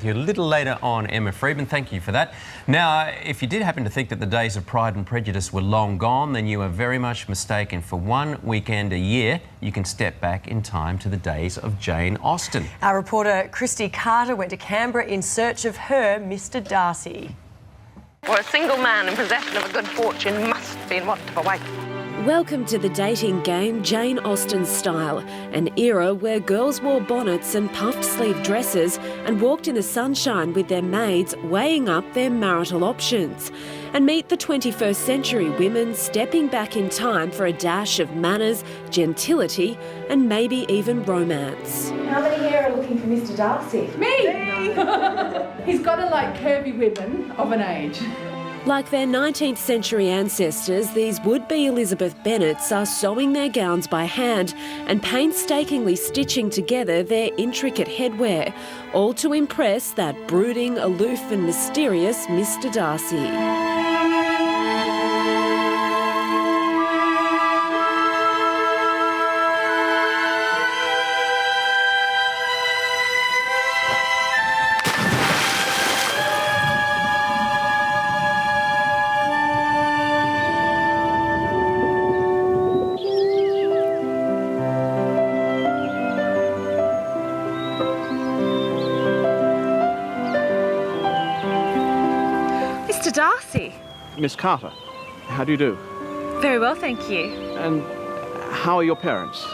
with you a little later on, Emma Freedman. Thank you for that. Now, if you did happen to think that the days of Pride and Prejudice were long gone, then you are very much mistaken. For one weekend a year, you can step back in time to the days of Jane Austen. Our reporter Christy Carter went to Canberra in search of her Mr. Darcy. For a single man in possession of a good fortune must be in want of a wife. Welcome to the dating game Jane Austen style, an era where girls wore bonnets and puffed sleeve dresses and walked in the sunshine with their maids weighing up their marital options. And meet the 21st century women stepping back in time for a dash of manners, gentility and maybe even romance. How many here are looking for Mr. Darcy? Me! He's got to like curvy women of an age. Like their 19th century ancestors, these would-be Elizabeth Bennets are sewing their gowns by hand and painstakingly stitching together their intricate headwear, all to impress that brooding, aloof and mysterious Mr. Darcy. Mr. Darcy. Miss Carter, how do you do? Very well, thank you. And how are your parents?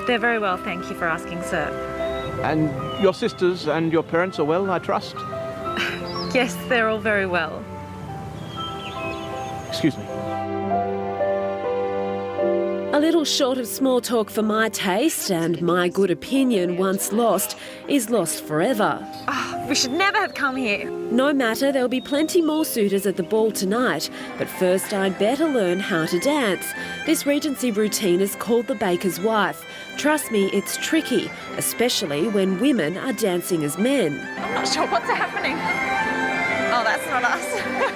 They're very well, thank you for asking, sir. And your sisters and your parents are well, I trust? Yes, they're all very well. Excuse me. A little short of small talk for my taste, and my good opinion, once lost, is lost forever. Oh, we should never have come here. No matter, there'll be plenty more suitors at the ball tonight, but first I'd better learn how to dance. This Regency routine is called the Baker's Wife. Trust me, it's tricky, especially when women are dancing as men. I'm not sure what's happening. Oh, that's not us.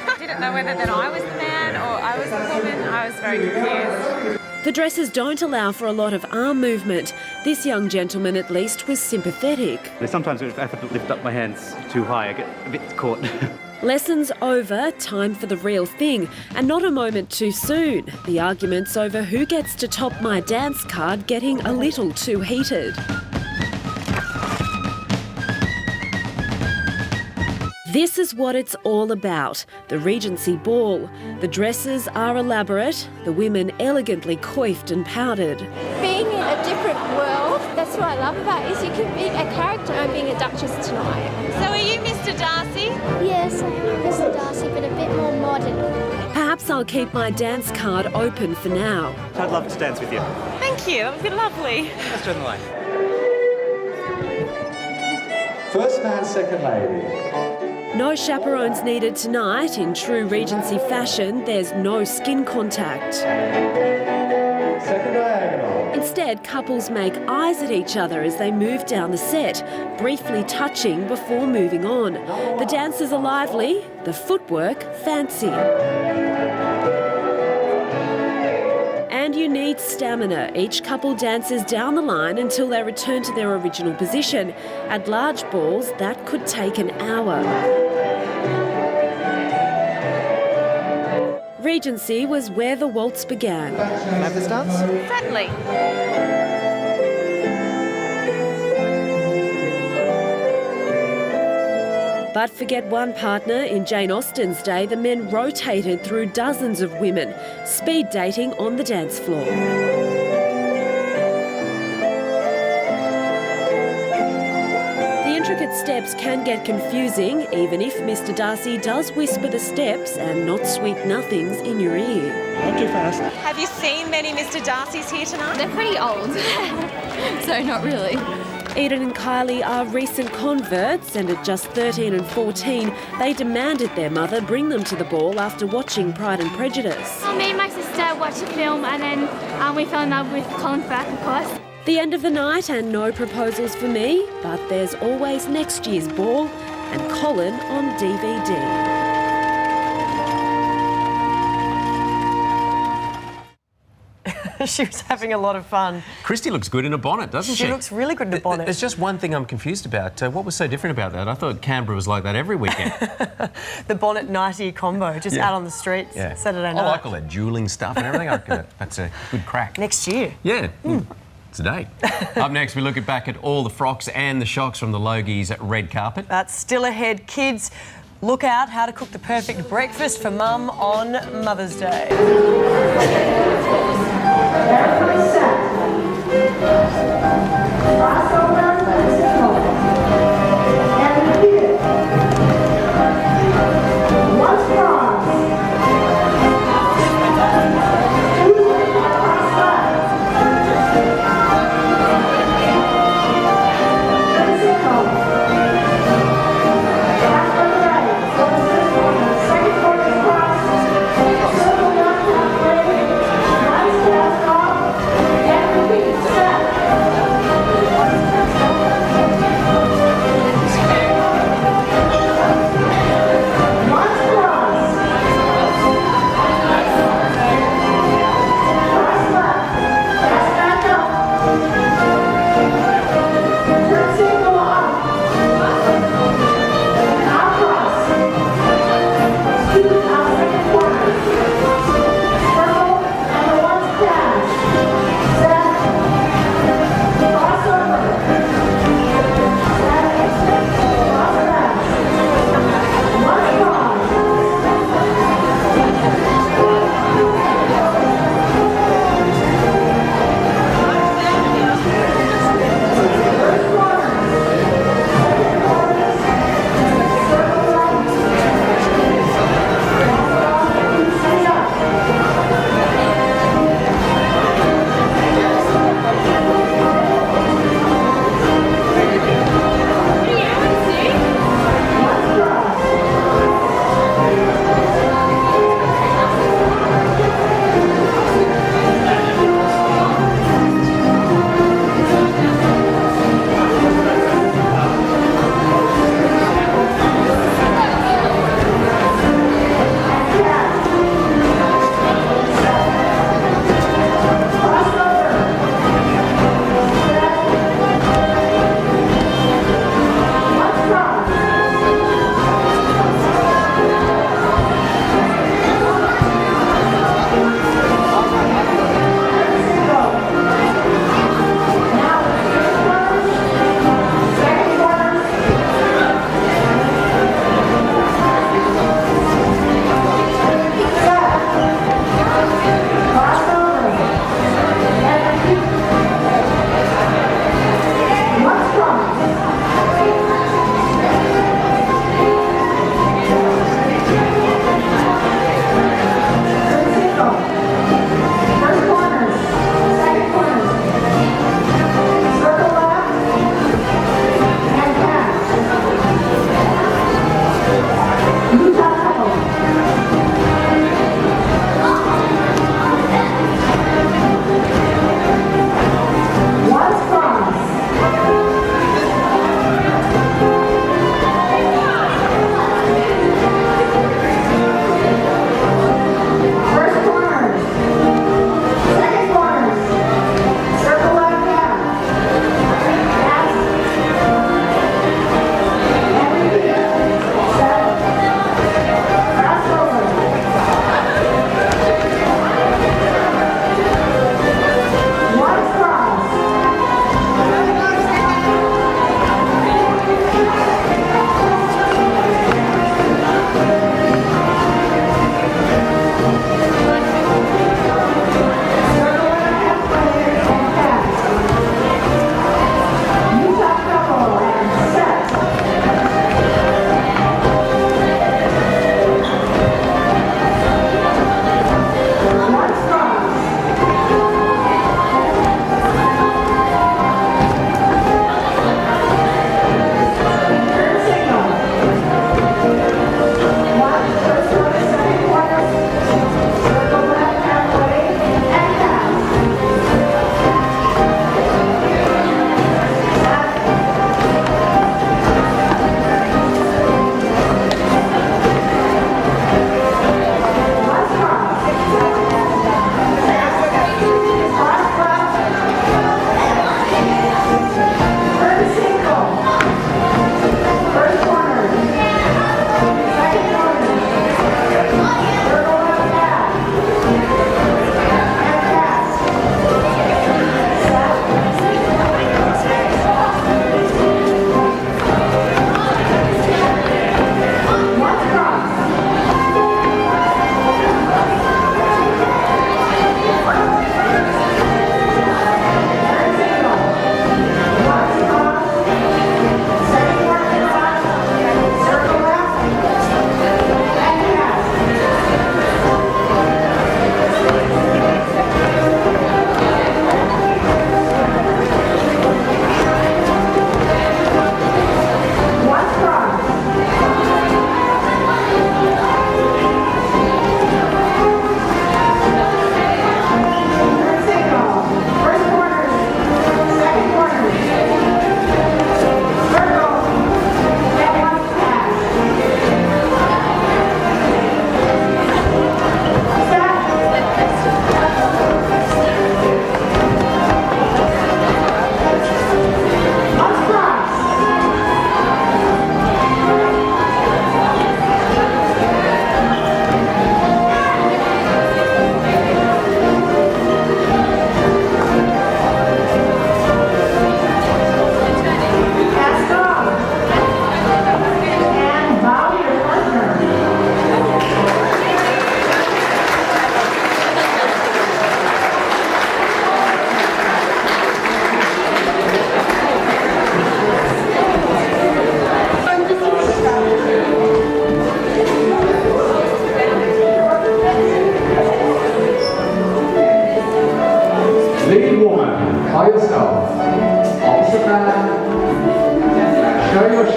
I didn't know whether that I was the man or I was the woman. I was very confused. The dresses don't allow for a lot of arm movement. This young gentleman at least was sympathetic. Sometimes if I have to lift up my hands too high, I get a bit caught. Lessons over, time for the real thing, and not a moment too soon. The arguments over who gets to top my dance card getting a little too heated. This is what it's all about, the Regency Ball. The dresses are elaborate, the women elegantly coiffed and powdered. Being in a different world, that's what I love about it, is you can be a character. I'm being a duchess tonight. So are you Mr. Darcy? Yes, I am Mr. Darcy, but a bit more modern. Perhaps I'll keep my dance card open for now. I'd love to dance with you. Thank you, it would be lovely. Let's turn the light. First man, second lady. No chaperones needed tonight. In true Regency fashion, there's no skin contact. Second diagonal. Instead, couples make eyes at each other as they move down the set, briefly touching before moving on. The dances are lively, the footwork fancy. And you need stamina. Each couple dances down the line until they return to their original position. At large balls, that could take an hour. Regency was where the waltz began. Can I have this dance? Certainly. But forget one partner, in Jane Austen's day, the men rotated through dozens of women, speed dating on the dance floor. The intricate steps can get confusing, even if Mr. Darcy does whisper the steps and not sweet nothings in your ear. Not too fast. Have you seen many Mr. Darcys here tonight? They're pretty old, so not really. Eden and Kylie are recent converts, and at just 13 and 14, they demanded their mother bring them to the ball after watching Pride and Prejudice. Me and my sister watched the film and then we fell in love with Colin Firth, of course. The end of the night and no proposals for me, but there's always next year's ball and Colin on DVD. She was having a lot of fun. Christy looks good in a bonnet, doesn't she? She looks really good in a bonnet. There's just one thing I'm confused about. What was so different about that? I thought Canberra was like that every weekend. The bonnet nighty combo, just out on the streets Saturday night. I like all that duelling stuff and everything. I reckon that's a good crack. Next year. Yeah. Today. Up next, we look back at all the frocks and the shocks from the Logies red carpet. That's still ahead. Kids, look out how to cook the perfect breakfast for Mum on Mother's Day.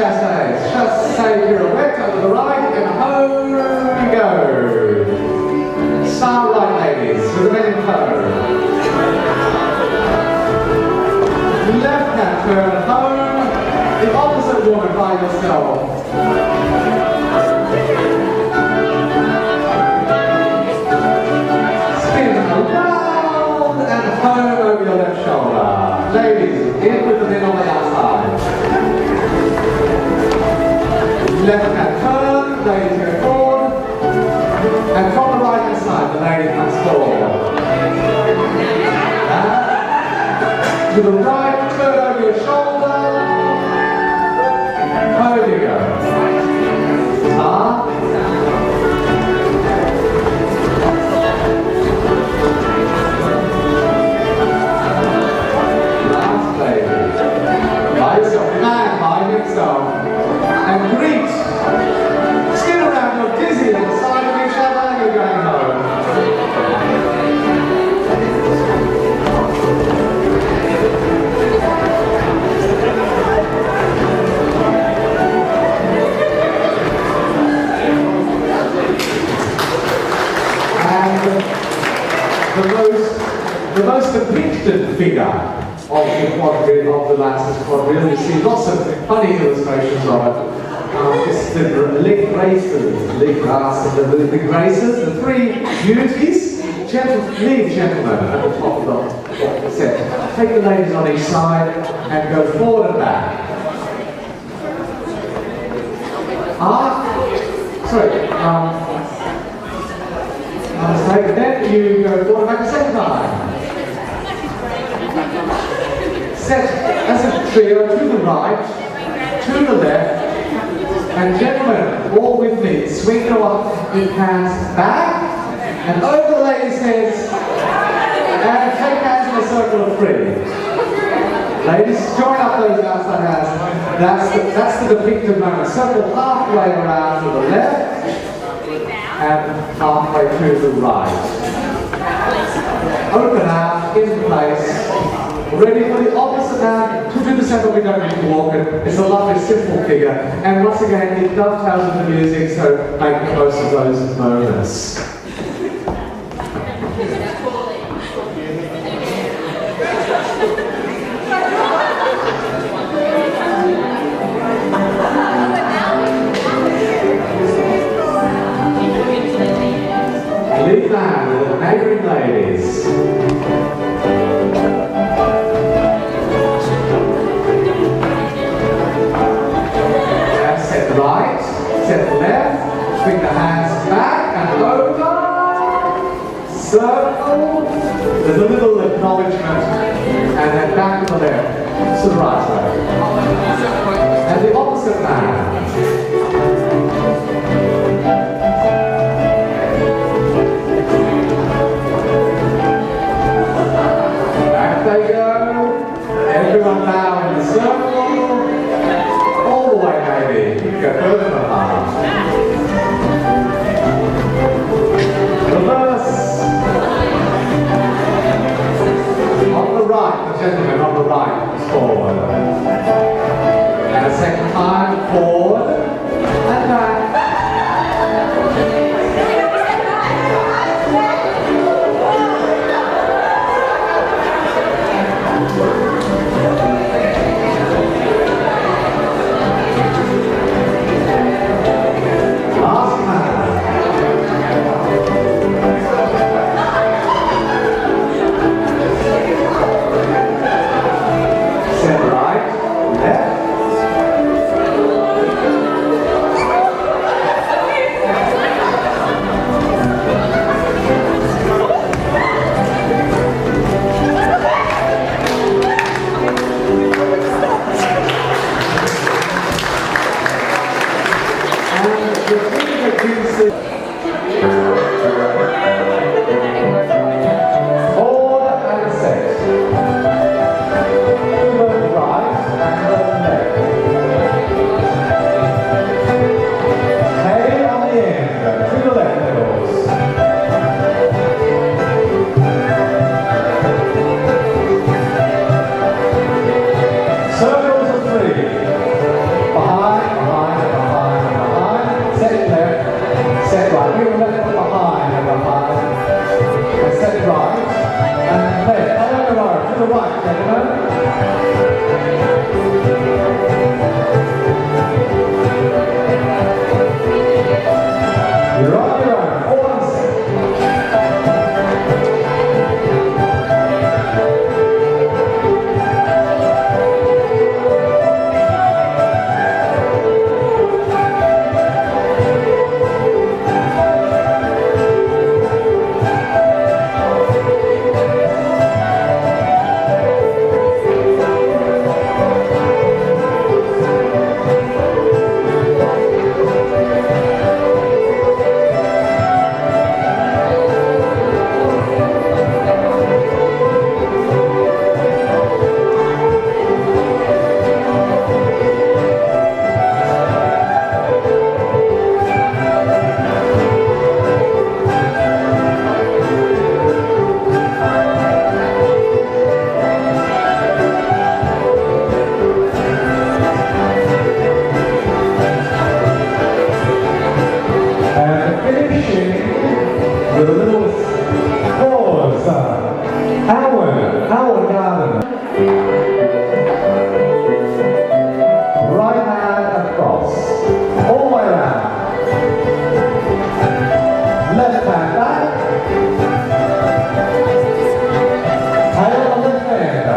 chassés. Chassé pirouette over the right and home we go. Star right, ladies, with the men in tow. Left hand turn home. The opposite woman by yourself. Spin around and home over your left shoulder. Ladies, in with the men on the outside. Left hand turn, ladies go forward. And from the right hand side, the lady comes forward. To the right, turn over your shoulder. Home you go. Last lady. By yourself, man by himself. And greet. Spin around, you're dizzy on the side of each other and you're going home. The most depicted figure of the quadrille, of the Lancers quadrille, you see lots of funny illustrations of it. It's the leg braces, leg brass, and the graces, the three beauties, lead gentlemen at the top of the set. Take the ladies on each side and go forward and back. Then you go forward back a second time. Set as a trio to the right, to the left, and gentlemen, all with me, swing your hands back and over the ladies' heads, and take hands in a circle of three. Ladies, join up those outside hands. That's the depicted moment. Circle halfway around to the left and halfway to the right. Open out, in place. Ready for the opposite hand. To do the same, but we don't need to walk it. It's a lovely, simple figure. And once again, it dovetails with the music, so make the most of those moments. Lead man with the neighbouring ladies. And set right, set left, swing the hands back and over. Circle. There's a little acknowledgement. And then back to the left. To the right side. And the opposite man. They go. Everyone now in the circle. All the way, maybe. You can go further than half. Reverse. On the right, the gentleman on the right, forward. And a second time, forward. And back. Circles of three. Behind. across. All the way around. Left hand back. Tail on the left hand.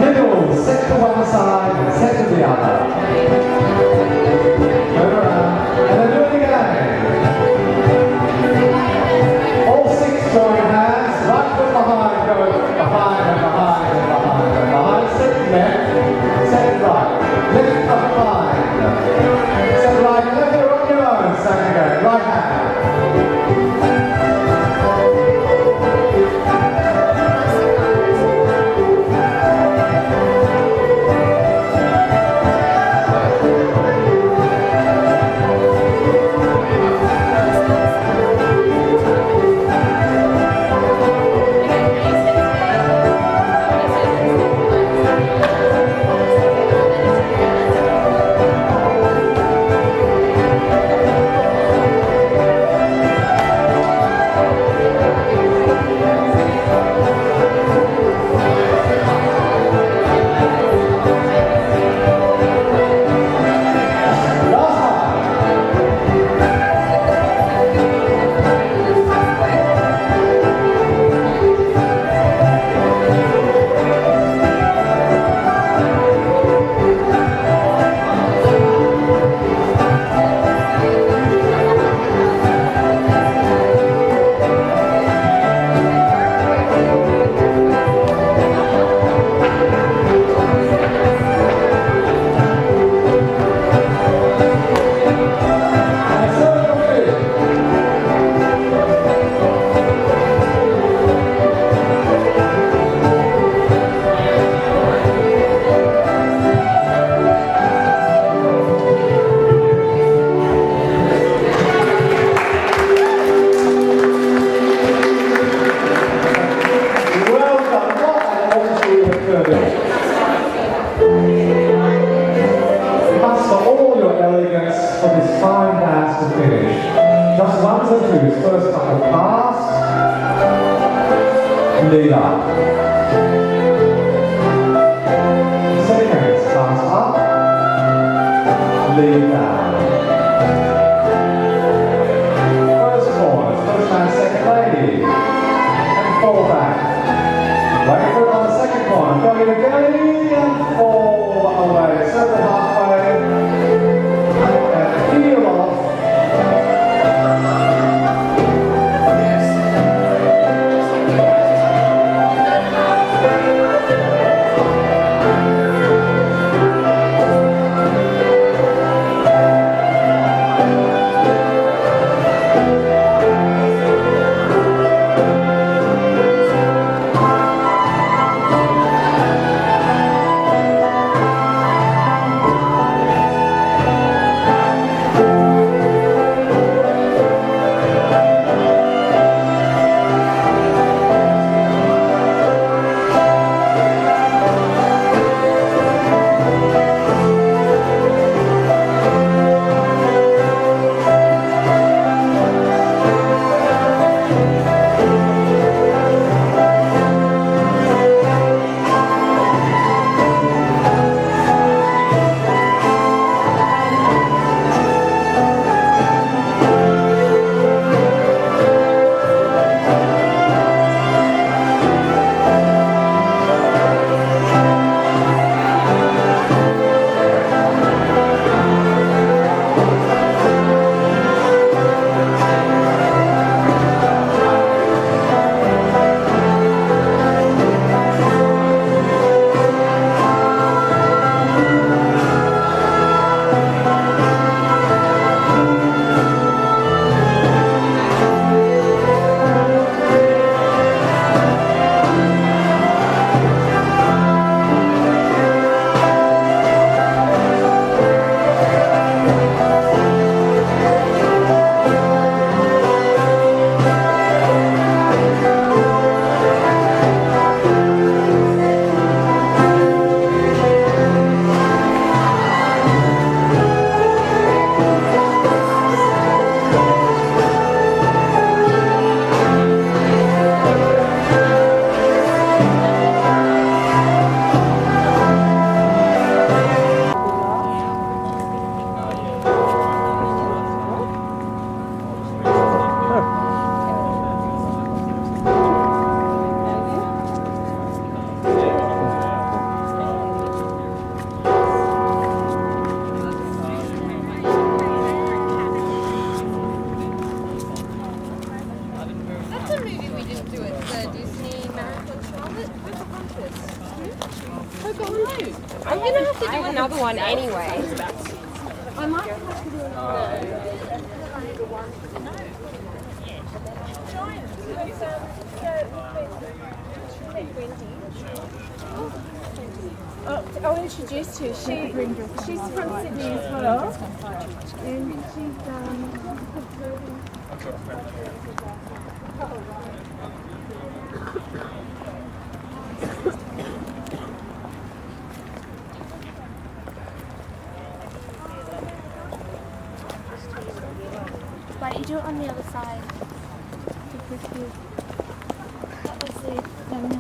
Middle, set to one side, set to the other. Turn around, and then do it again. All six join hands, right foot behind, go behind and behind and behind and behind. Set left, set right, lift up behind. Set right, left foot on your own, second go, right hand. First couple past, lead up. Second pass up, lead down. First corner, first man, second lady, and fall back. Right foot on the second corner, go in again and fall away. Circle halfway, and heel off. I'm gonna have to do another one anyway. I might have to do I'll introduce you. She's from Sydney as well. And she's Why don't you do it on the other side? That was the